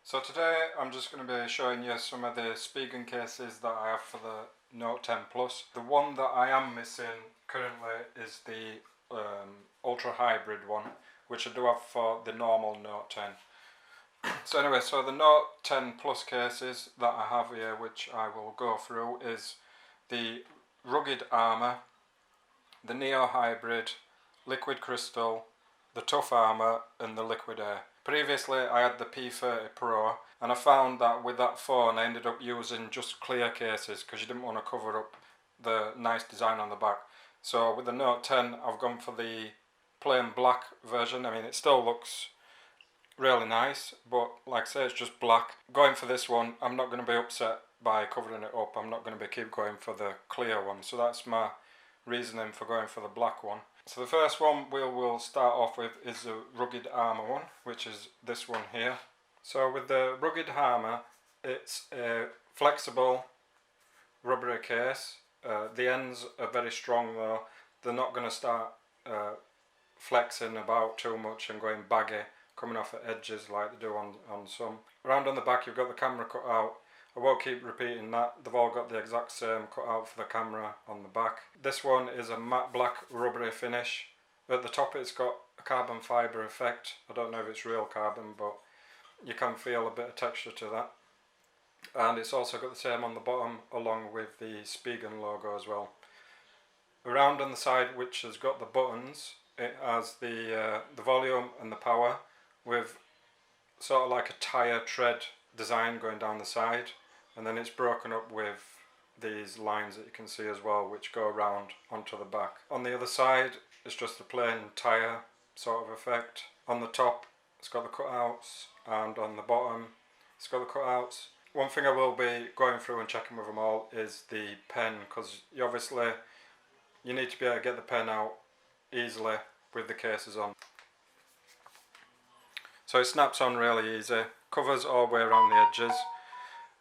So today I'm just going to be showing you some of the Spigen cases that I have for the Note 10 Plus. The one that I am missing currently is the Ultra Hybrid one, which I do have for the normal Note 10. So anyway, so the Note 10 Plus cases that I have here, which I will go through, is the Rugged Armour, the Neo Hybrid, Liquid Crystal, the Tough Armour and the Liquid Air. Previously I had the P30 Pro and I found that with that phone I ended up using just clear cases because you didn't want to cover up the nice design on the back. So with the Note 10 I've gone for the plain black version. I mean, it still looks really nice, but like I say, it's just black. Going for this one, I'm not going to be upset by covering it up. I'm not going to be keep going for the clear one, so that's my reasoning for going for the black one. So the first one we'll start off with is the Rugged Armour one, which is this one here. So with the Rugged Armour, it's a flexible rubbery case. The ends are very strong though. They're not going to start flexing about too much and going baggy, coming off at edges like they do on some. Around on the back you've got the camera cut out. I won't keep repeating that, they've all got the exact same cut out for the camera on the back. This one is a matte black rubbery finish. At the top it's got a carbon fibre effect. I don't know if it's real carbon, but you can feel a bit of texture to that. And it's also got the same on the bottom along with the Spigen logo as well. Around on the side, which has got the buttons, it has the volume and the power with sort of like a tyre tread design going down the side, and then it's broken up with these lines that you can see as well, which go around onto the back. On the other side it's just a plain tyre sort of effect. On the top it's got the cutouts, and on the bottom it's got the cutouts. One thing I will be going through and checking with them all is the pen, because you need to be able to get the pen out easily with the cases on. So it snaps on really easy, covers all the way around the edges.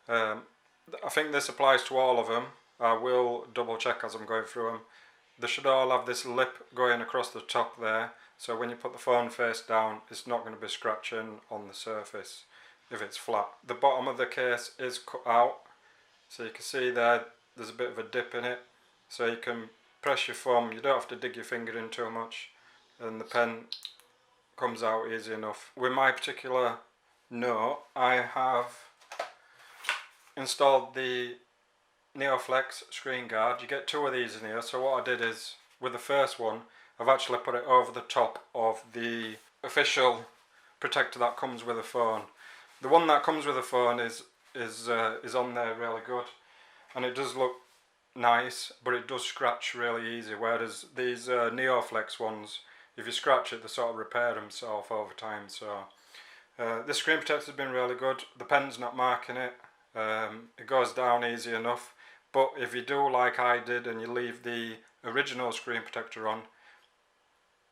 I think this applies to all of them. I will double check as I'm going through them. They should all have this lip going across the top there, so when you put the phone face down it's not going to be scratching on the surface if it's flat. The bottom of the case is cut out, so you can see there's a bit of a dip in it, so you can press your thumb, you don't have to dig your finger in too much, and the pen comes out easy enough. With my particular Note, I have installed the NeoFlex screen guard. You get two of these in here, so what I did is, with the first one, I've actually put it over the top of the official protector that comes with the phone. The one that comes with the phone is on there really good, and it does look nice, but it does scratch really easy, whereas these NeoFlex ones, if you scratch it, they sort of repair themselves over time. So this screen protector has been really good. The pen's not marking it. It goes down easy enough, but if you do like I did and you leave the original screen protector on,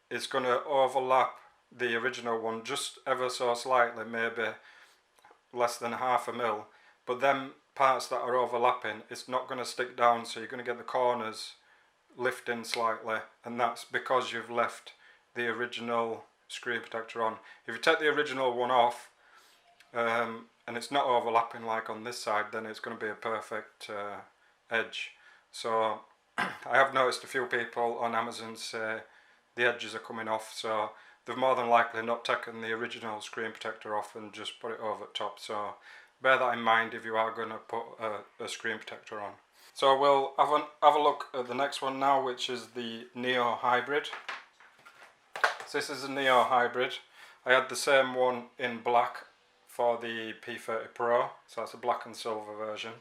it's going to overlap the original one just ever so slightly, maybe less than half a mil, but them parts that are overlapping, it's not going to stick down, so you're going to get the corners lifting slightly, and that's because you've left the original screen protector on. If you take the original one off and it's not overlapping like on this side, then it's going to be a perfect edge. So I have noticed a few people on Amazon say the edges are coming off, so they've more than likely not taken the original screen protector off and just put it over the top. So bear that in mind if you are going to put a screen protector on. So we'll have a look at the next one now, which is the Neo Hybrid. So this is a Neo Hybrid. I had the same one in black for the P30 Pro, so that's a black and silver version.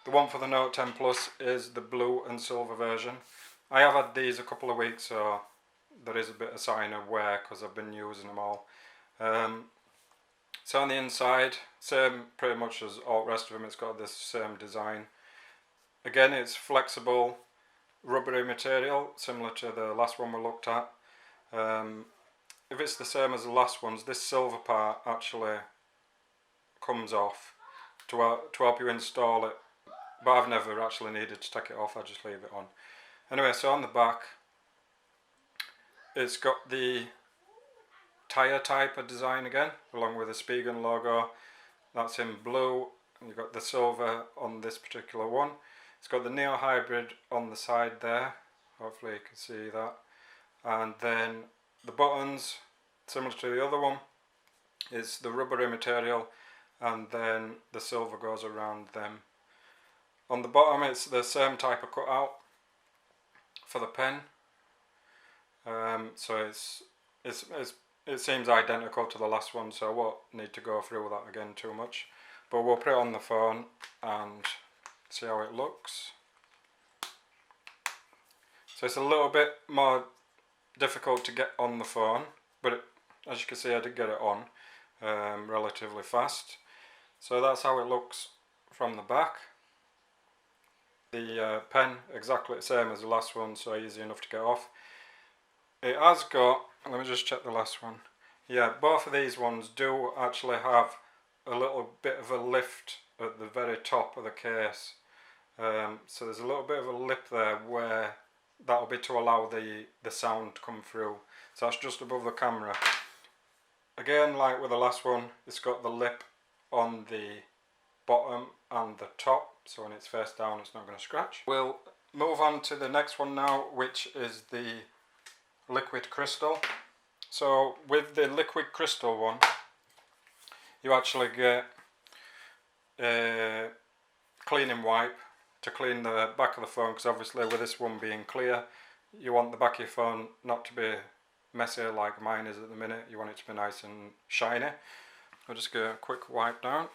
The one for the Note 10 Plus is the blue and silver version. I have had these a couple of weeks, so there is a bit of sign of wear because I've been using them all. So on the inside, same pretty much as all the rest of them, it's got this same design. Again, it's flexible rubbery material, similar to the last one we looked at. If it's the same as the last ones, this silver part actually comes off to help you install it, but I've never actually needed to take it off, I just leave it on. Anyway, so on the back it's got the tyre type of design again, along with the Spigen logo. that's in blue, and you've got the silver on this particular one. It's got the Neo Hybrid on the side there, hopefully you can see that, and then the buttons, similar to the other one, is the rubbery material, and then the silver goes around them. On the bottom it's the same type of cutout for the pen, so it seems identical to the last one, so I won't need to go through that again too much, but we'll put it on the phone and see how it looks. So it's a little bit more difficult to get on the phone, but as you can see I did get it on relatively fast. So that's how it looks from the back. The pen exactly the same as the last one, so easy enough to get off. It has got, let me just check the last one. Yeah, both of these ones do actually have a little bit of a lift at the very top of the case. So there's a little bit of a lip there where that'll be to allow the sound to come through. So that's just above the camera. Again, like with the last one, it's got the lip on the bottom and the top, so when it's face down it's not going to scratch. We'll move on to the next one now, which is the liquid crystal. So with the liquid crystal one, you actually get a cleaning wipe to clean the back of the phone, because obviously with this one being clear, you want the back of your phone not to be messy like mine is at the minute. You want it to be nice and shiny. I'll just get a quick wipe down.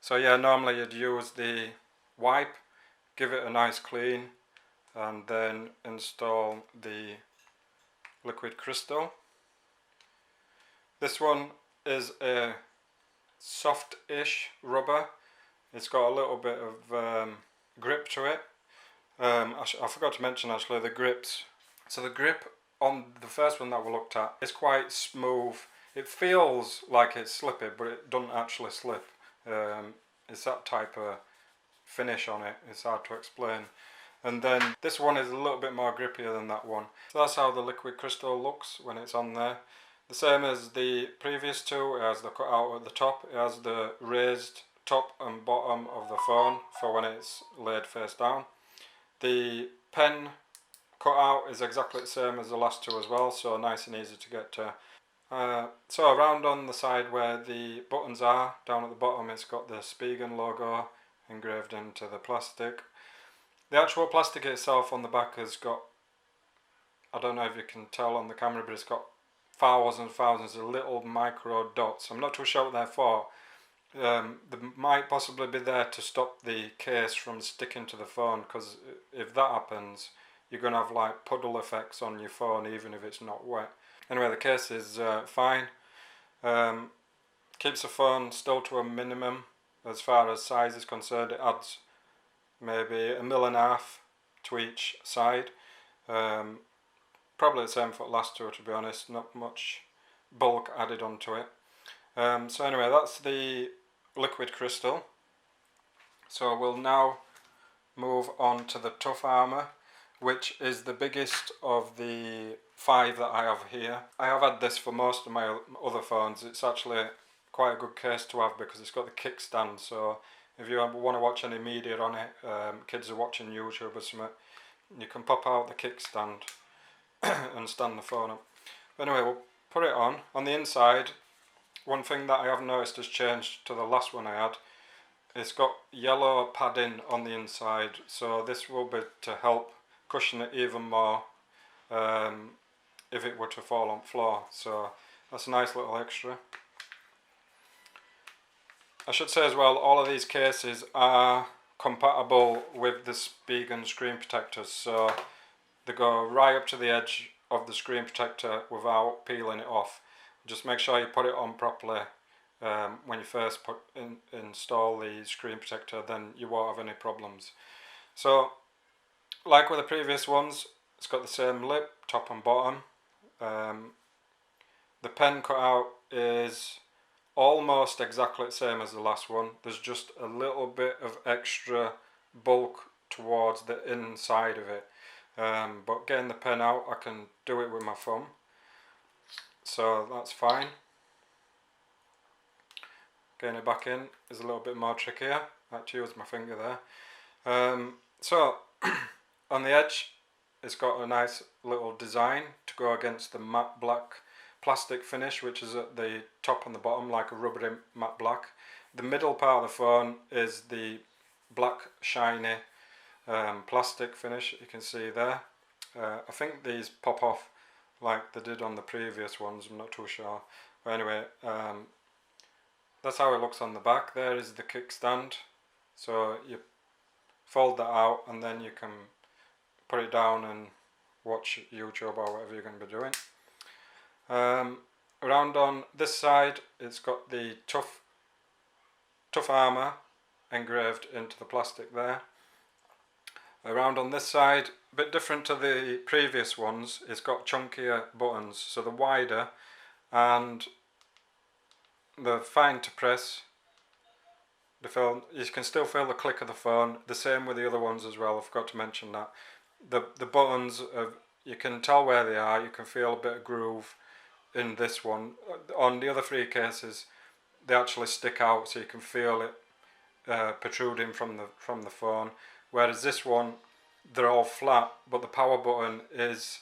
So yeah, normally you'd use the wipe, give it a nice clean, and then install the liquid crystal. This one is a soft-ish rubber. It's got a little bit of grip to it. I forgot to mention actually the grips. So the grip on the first one that we looked at is quite smooth. It feels like it's slippy, but it doesn't actually slip. It's that type of finish on it. It's hard to explain. And then this one is a little bit more grippier than that one. So that's how the liquid crystal looks when it's on there. The same as the previous two. It has the cutout at the top. It has the raised top and bottom of the phone for when it's laid face down. The pen cutout is exactly the same as the last two as well, so nice and easy to get to. So around on the side where the buttons are, down at the bottom, it's got the Spigen logo engraved into the plastic. The actual plastic itself on the back has got, I don't know if you can tell on the camera, but it's got thousands and thousands of little micro dots. I'm not too sure what they're for. They might possibly be there to stop the case from sticking to the phone, because if that happens, you're going to have like puddle effects on your phone even if it's not wet. Anyway, the case is fine. Keeps the phone still to a minimum as far as size is concerned. It adds maybe 1.5 mm to each side. Probably the same for the last two, to be honest. Not much bulk added onto it. So anyway, that's the liquid crystal. So we'll now move on to the tough armour, which is the biggest of the 5 that I have here. I have had this for most of my other phones. It's actually quite a good case to have because it's got the kickstand, so if you want to watch any media on it, kids are watching YouTube or something, you can pop out the kickstand and stand the phone up. But anyway, we'll put it on. On the inside, one thing that I have noticed has changed to the last one I had. It's got yellow padding on the inside, so this will be to help cushion it even more if it were to fall on the floor. So that's a nice little extra. I should say as well, all of these cases are compatible with the Spigen screen protectors, so they go right up to the edge of the screen protector without peeling it off. Just make sure you put it on properly when you first install the screen protector, then you won't have any problems. So like with the previous ones, it's got the same lip, top and bottom. The pen cutout is almost exactly the same as the last one. There's just a little bit of extra bulk towards the inside of it. But getting the pen out, I can do it with my thumb, so that's fine. getting it back in is a little bit more trickier. I had to use my finger there. So on the edge it's got a nice little design to go against the matte black plastic finish, which is at the top and the bottom, like a rubbery matte black. The middle part of the phone is the black shiny plastic finish you can see there. I think these pop off like they did on the previous ones, I'm not too sure. But anyway, that's how it looks on the back. There is the kickstand. So you fold that out and then you can put it down and watch YouTube or whatever you're going to be doing. Around on this side it's got the tough armour engraved into the plastic there. Around on this side, a bit different to the previous ones, it's got chunkier buttons, so they're wider and they're fine to press. You can still feel the click of the phone, the same with the other ones as well, I forgot to mention that. The buttons, you can tell where they are, you can feel a bit of groove in this one. On the other three cases they actually stick out, so you can feel it protruding from the phone, whereas this one they're all flat, but the power button is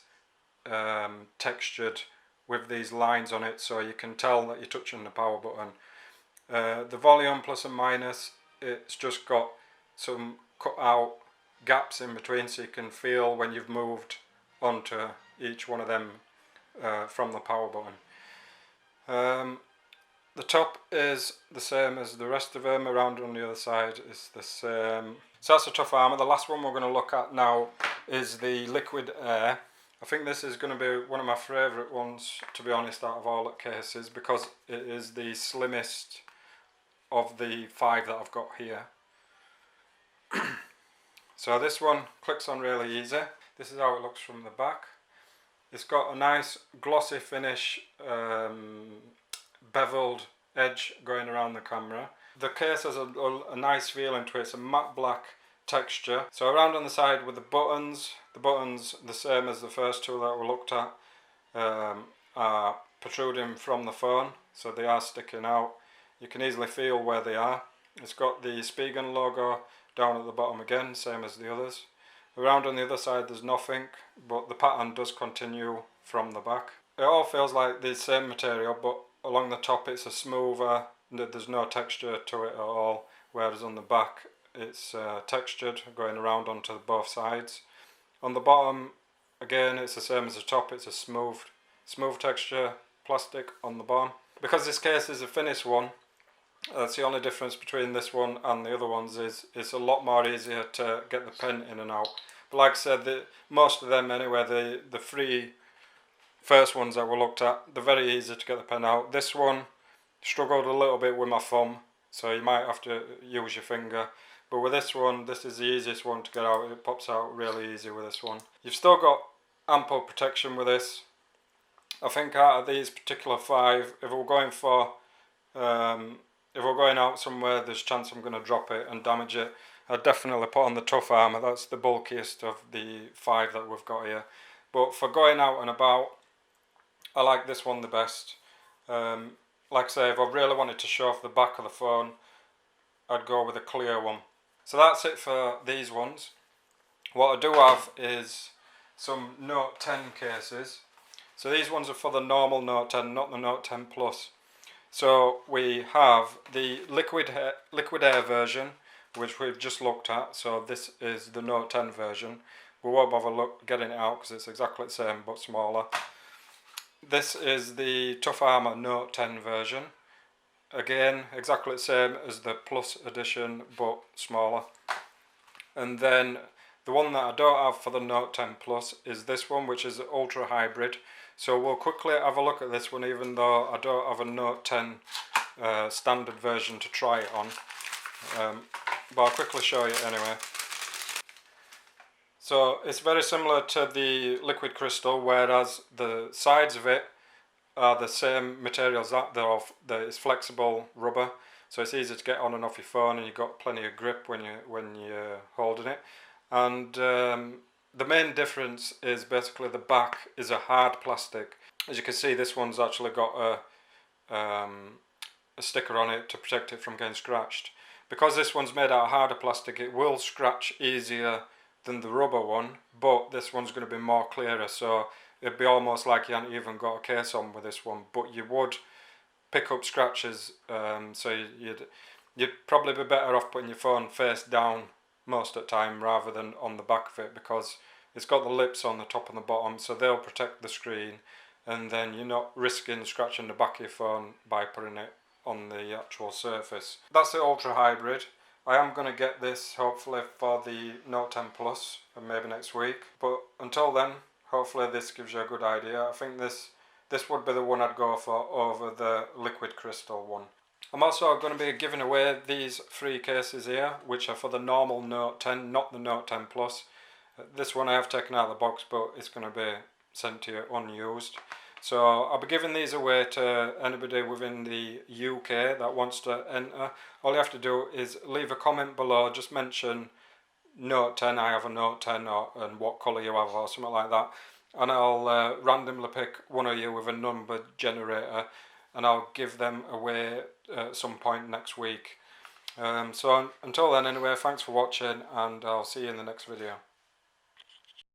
textured with these lines on it, so you can tell that you're touching the power button. The volume plus and minus, it's just got some cut out gaps in between, so you can feel when you've moved onto each one of them from the power button. The top is the same as the rest of them. Around on the other side is the same. So that's the tough armour. The last one we're going to look at now is the liquid air. I think this is going to be one of my favourite ones, to be honest, out of all the cases, because it is the slimmest of the 5 that I've got here. So this one clicks on really easy. This is how it looks from the back. It's got a nice glossy finish, beveled edge going around the camera. The case has a nice feeling to it. It's a matte black texture. So around on the side with the buttons the same as the first two that we looked at, are protruding from the phone, so they are sticking out. You can easily feel where they are. It's got the Spigen logo down at the bottom again, same as the others. Around on the other side there's nothing, but the pattern does continue from the back. It all feels like the same material, but along the top it's a smoother, there's no texture to it at all, whereas on the back it's textured going around onto both sides. On the bottom, again, it's the same as the top, it's a smooth texture plastic on the bottom. Because this case is a finished one, that's the only difference between this one and the other ones, is it's a lot more easier to get the pen in and out. But like I said, most of them anyway, the 3 first ones that we looked at, they're very easy to get the pen out. This one struggled a little bit with my thumb, so you might have to use your finger. But with this one, this is the easiest one to get out. It pops out really easy with this one. You've still got ample protection with this. I think out of these particular 5, if we're going out somewhere, there's a chance I'm going to drop it and damage it, I'd definitely put on the tough armour. That's the bulkiest of the 5 that we've got here. But for going out and about, I like this one the best. Like I say, if I really wanted to show off the back of the phone, I'd go with a clear one. So that's it for these ones. What I do have is some Note 10 cases. So these ones are for the normal Note 10, not the Note 10 Plus. So we have the liquid air version, which we've just looked at. So this is the Note 10 version. We won't bother getting it out because it's exactly the same but smaller. This is the Tough Armour Note 10 version. Again, exactly the same as the Plus edition but smaller. And then the one that I don't have for the Note 10 Plus is this one, which is Ultra Hybrid. So we'll quickly have a look at this one, even though I don't have a Note 10 standard version to try it on. But I'll quickly show you anyway. So it's very similar to the liquid crystal, whereas the sides of it are the same materials that it's flexible rubber, so it's easy to get on and off your phone, and you've got plenty of grip when you're holding it. And the main difference is basically the back is a hard plastic. As you can see, this one's actually got a sticker on it to protect it from getting scratched. Because this one's made out of harder plastic, it will scratch easier than the rubber one, but this one's going to be more clearer, so it'd be almost like you hadn't even got a case on with this one, but you would pick up scratches, so you'd probably be better off putting your phone face down most of the time rather than on the back of it, because it's got the lips on the top and the bottom, so they'll protect the screen, and then you're not risking scratching the back of your phone by putting it on the actual surface. That's the Ultra Hybrid. I am going to get this hopefully for the Note 10 Plus and maybe next week, but until then, hopefully this gives you a good idea. I think this would be the one I'd go for over the liquid crystal one. I'm also going to be giving away these 3 cases here, which are for the normal Note 10, not the Note 10 Plus. This one I have taken out of the box, but it's going to be sent to you unused. So I'll be giving these away to anybody within the UK that wants to enter. All you have to do is leave a comment below, just mention Note 10, I have a Note 10, and what colour you have or something like that. And I'll randomly pick one of you with a number generator, and I'll give them away at some point next week. So until then anyway, thanks for watching, and I'll see you in the next video.